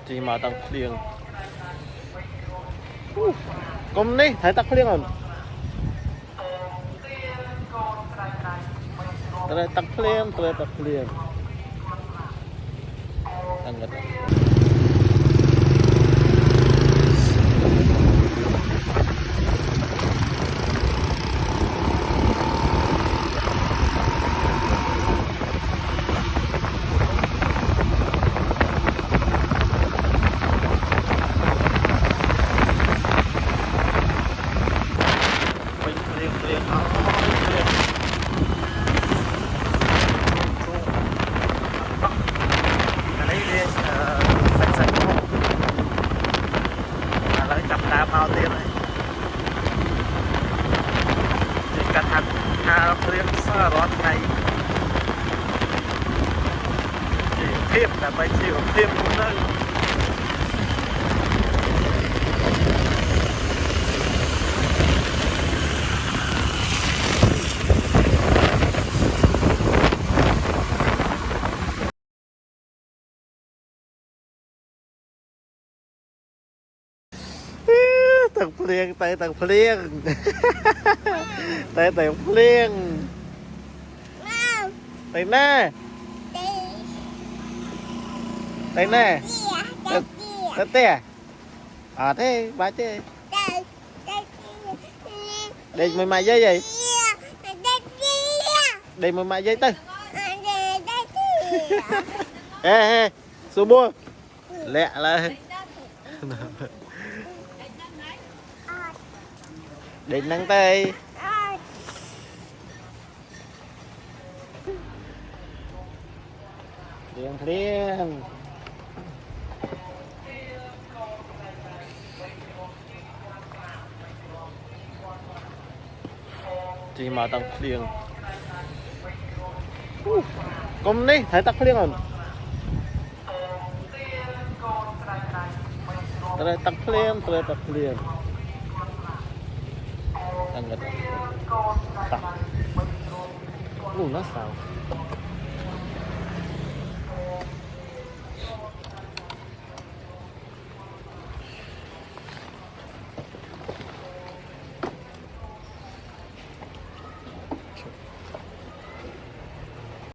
chỉ mà tăng liền cùng đi thấy tắc liền rồi đây tắc liền tăng ngất mau tiền này chỉ cần hạt liên xa rót này chỉ thêm là phải chịu thêm một nơi tầng phliêng tay tầng phliêng tay tầng phliêng tay nè tay nè tay tè à thế bà chứ đây mày mày dây gì đây mày mày dây tư ê số bua lẹ là định nắng tay liền chỉ mà tăng liền cùng đi thấy tắc liền rồi đây tắc liền tăng ngất tắc nó sao